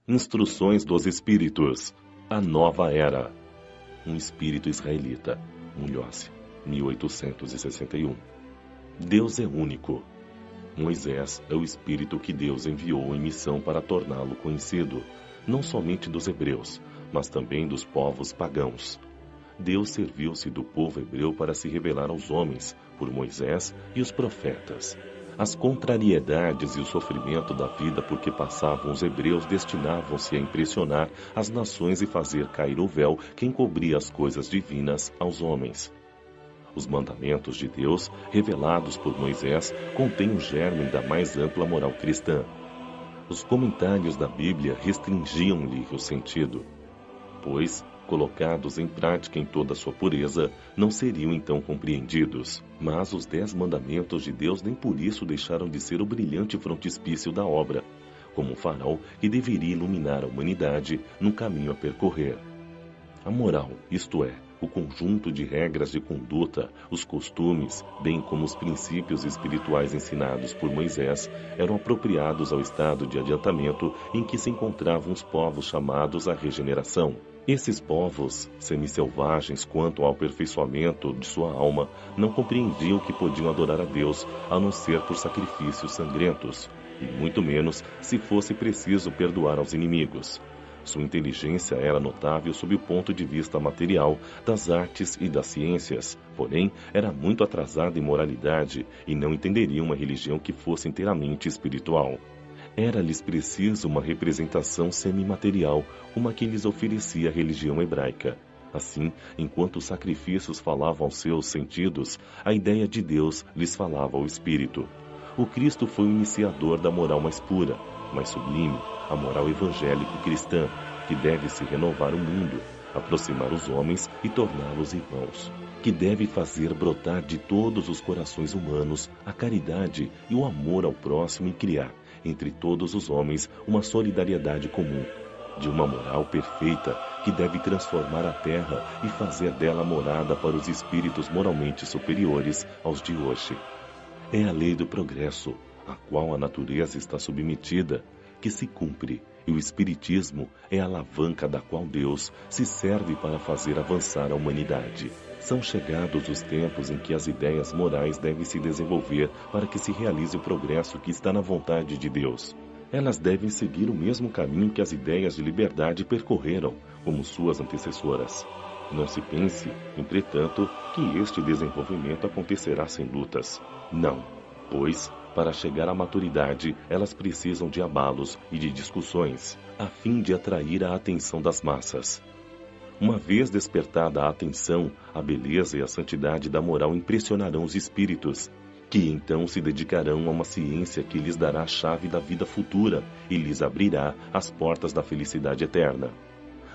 Instruções dos Espíritos. A Nova Era. Um Espírito Israelita. Mulhouse, 1861. Deus é único. Moisés é o Espírito que Deus enviou em missão para torná-lo conhecido, não somente dos hebreus, mas também dos povos pagãos. Deus serviu-se do povo hebreu para se revelar aos homens, por Moisés e os profetas. As contrariedades e o sofrimento da vida por que passavam os hebreus destinavam-se a impressionar as nações e fazer cair o véu que encobria as coisas divinas aos homens. Os mandamentos de Deus, revelados por Moisés, contêm o germe da mais ampla moral cristã. Os comentários da Bíblia restringiam-lhe o sentido, pois, colocados em prática em toda a sua pureza, não seriam então compreendidos. Mas os 10 mandamentos de Deus nem por isso deixaram de ser o brilhante frontispício da obra, como um farol que deveria iluminar a humanidade no caminho a percorrer. A moral, isto é, o conjunto de regras de conduta, os costumes, bem como os princípios espirituais ensinados por Moisés, eram apropriados ao estado de adiantamento em que se encontravam os povos chamados à regeneração. Esses povos, semi-selvagens quanto ao aperfeiçoamento de sua alma, não compreendiam que podiam adorar a Deus a não ser por sacrifícios sangrentos, e muito menos se fosse preciso perdoar aos inimigos. Sua inteligência era notável sob o ponto de vista material, das artes e das ciências, porém era muito atrasada em moralidade e não entenderia uma religião que fosse inteiramente espiritual. Era-lhes preciso uma representação semimaterial, como a que lhes oferecia a religião hebraica. Assim, enquanto os sacrifícios falavam aos seus sentidos, a ideia de Deus lhes falava ao espírito. O Cristo foi o iniciador da moral mais pura, mais sublime, a moral evangélico-cristã, que deve se renovar o mundo, aproximar os homens e torná-los irmãos, que deve fazer brotar de todos os corações humanos a caridade e o amor ao próximo e criar, entre todos os homens, uma solidariedade comum, de uma moral perfeita que deve transformar a terra e fazer dela morada para os espíritos moralmente superiores aos de hoje. É a lei do progresso, a qual a natureza está submetida, que se cumpre, e o Espiritismo é a alavanca da qual Deus se serve para fazer avançar a humanidade. São chegados os tempos em que as ideias morais devem se desenvolver para que se realize o progresso que está na vontade de Deus. Elas devem seguir o mesmo caminho que as ideias de liberdade percorreram, como suas antecessoras. Não se pense, entretanto, que este desenvolvimento acontecerá sem lutas. Não, pois, para chegar à maturidade, elas precisam de abalos e de discussões, a fim de atrair a atenção das massas. Uma vez despertada a atenção, a beleza e a santidade da moral impressionarão os espíritos, que então se dedicarão a uma ciência que lhes dará a chave da vida futura e lhes abrirá as portas da felicidade eterna.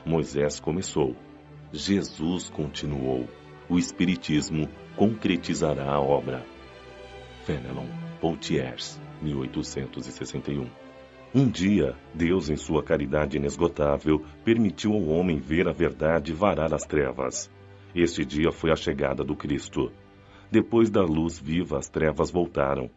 Moisés começou. Jesus continuou. O Espiritismo concretizará a obra. Fenelon Poitiers, 1861. Um dia, Deus, em sua caridade inesgotável, permitiu ao homem ver a verdade varar as trevas. Este dia foi a chegada do Cristo. Depois da luz viva, as trevas voltaram.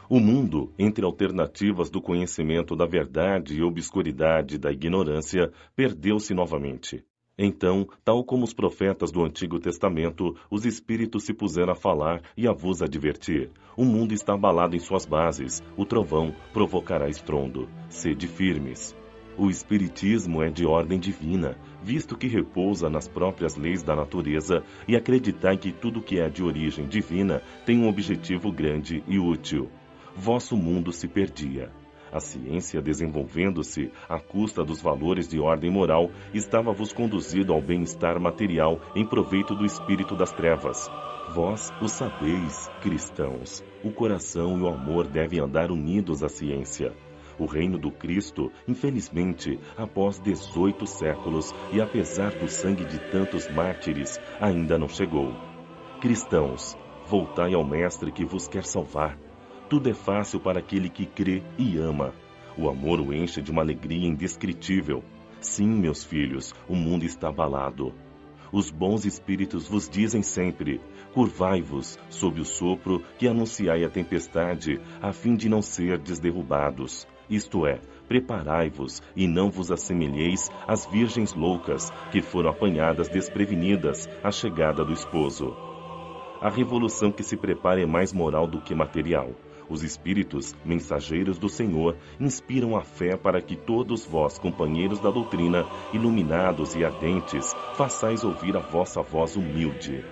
O mundo, entre alternativas do conhecimento da verdade e obscuridade da ignorância, perdeu-se novamente. Então, tal como os profetas do Antigo Testamento, os espíritos se puseram a falar e a vos advertir. O mundo está abalado em suas bases, o trovão provocará estrondo. Sede firmes. O espiritismo é de ordem divina, visto que repousa nas próprias leis da natureza, e acreditai que tudo que é de origem divina tem um objetivo grande e útil. Vosso mundo se perdia. A ciência, desenvolvendo-se à custa dos valores de ordem moral, estava-vos conduzido ao bem-estar material em proveito do espírito das trevas. Vós o sabeis, cristãos. O coração e o amor devem andar unidos à ciência. O reino do Cristo, infelizmente, após 18 séculos e apesar do sangue de tantos mártires, ainda não chegou. Cristãos, voltai ao Mestre que vos quer salvar. Tudo é fácil para aquele que crê e ama. O amor o enche de uma alegria indescritível. Sim, meus filhos, o mundo está abalado. Os bons espíritos vos dizem sempre: curvai-vos sob o sopro que anunciai a tempestade, a fim de não serdes derrubados. Isto é, Preparai-vos e não vos assemelheis às virgens loucas que foram apanhadas desprevenidas à chegada do esposo. A revolução que se prepara é mais moral do que material. Os espíritos, mensageiros do Senhor, inspiram a fé para que todos vós, companheiros da doutrina, iluminados e ardentes, façais ouvir a vossa voz humilde.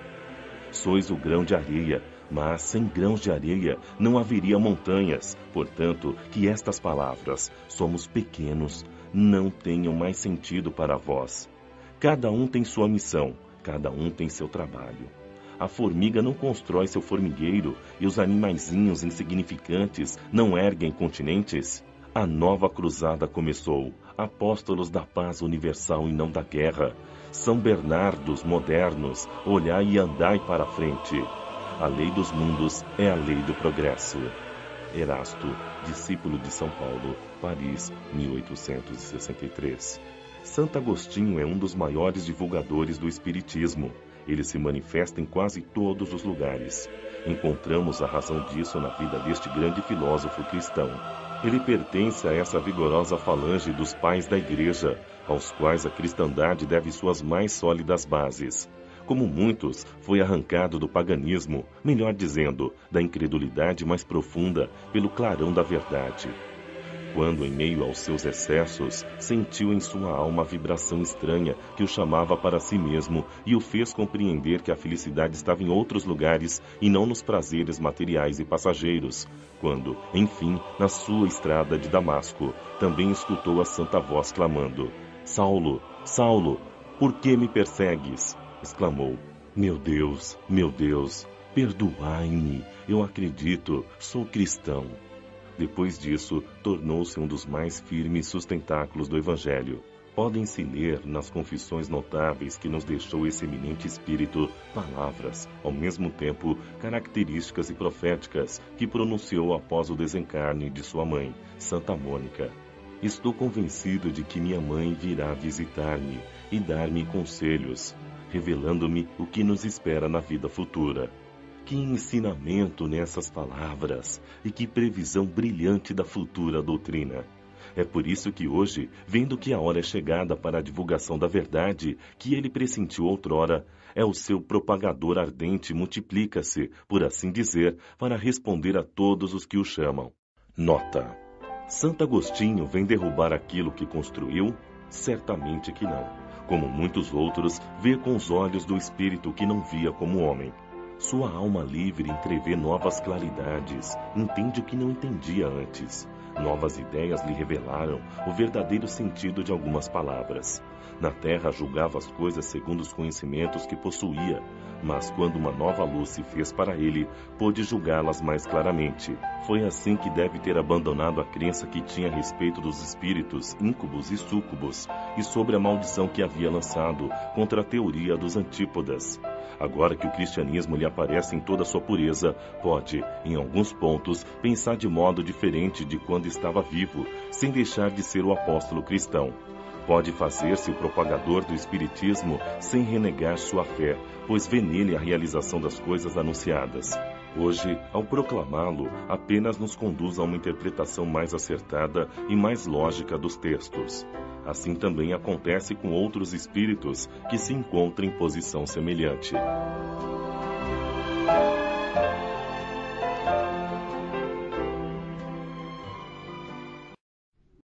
Sois o grão de areia, mas sem grãos de areia não haveria montanhas. Portanto, que estas palavras, somos pequenos, não tenham mais sentido para vós. Cada um tem sua missão, cada um tem seu trabalho. A formiga não constrói seu formigueiro e os animaizinhos insignificantes não erguem continentes? A nova cruzada começou, apóstolos da paz universal e não da guerra. São Bernardos modernos, olhai e andai para a frente. A lei dos mundos é a lei do progresso. Erasto, discípulo de São Paulo, Paris, 1863. Santo Agostinho é um dos maiores divulgadores do Espiritismo. Ele se manifesta em quase todos os lugares. Encontramos a razão disso na vida deste grande filósofo cristão. Ele pertence a essa vigorosa falange dos pais da Igreja, aos quais a cristandade deve suas mais sólidas bases. Como muitos, foi arrancado do paganismo, melhor dizendo, da incredulidade mais profunda, pelo clarão da verdade. Quando, em meio aos seus excessos, sentiu em sua alma a vibração estranha que o chamava para si mesmo e o fez compreender que a felicidade estava em outros lugares e não nos prazeres materiais e passageiros. Quando, enfim, na sua estrada de Damasco, também escutou a santa voz clamando: Saulo, Saulo, por que me persegues? Exclamou: meu Deus, perdoai-me, eu acredito, sou cristão. Depois disso, tornou-se um dos mais firmes sustentáculos do Evangelho. Podem-se ler nas confissões notáveis que nos deixou esse eminente espírito palavras, ao mesmo tempo características e proféticas, que pronunciou após o desencarne de sua mãe, Santa Mônica. Estou convencido de que minha mãe virá visitar-me e dar-me conselhos, revelando-me o que nos espera na vida futura. Que ensinamento nessas palavras e que previsão brilhante da futura doutrina. É por isso que hoje, vendo que a hora é chegada para a divulgação da verdade que ele pressentiu outrora, é o seu propagador ardente multiplica-se, por assim dizer, para responder a todos os que o chamam. Nota: Santo Agostinho vem derrubar aquilo que construiu? Certamente que não. Como muitos outros, vê com os olhos do espírito que não via como homem. Sua alma livre entrevê novas claridades, entende o que não entendia antes. Novas ideias lhe revelaram o verdadeiro sentido de algumas palavras. Na terra julgava as coisas segundo os conhecimentos que possuía, mas quando uma nova luz se fez para ele, pôde julgá-las mais claramente. Foi assim que deve ter abandonado a crença que tinha a respeito dos espíritos, íncubos e súcubos, e sobre a maldição que havia lançado contra a teoria dos antípodas. Agora que o cristianismo lhe aparece em toda a sua pureza, pode, em alguns pontos, pensar de modo diferente de quando estava vivo, sem deixar de ser o apóstolo cristão. Pode fazer-se o propagador do espiritismo sem renegar sua fé, pois vê nele a realização das coisas anunciadas. Hoje, ao proclamá-lo, apenas nos conduz a uma interpretação mais acertada e mais lógica dos textos. Assim também acontece com outros espíritos que se encontram em posição semelhante.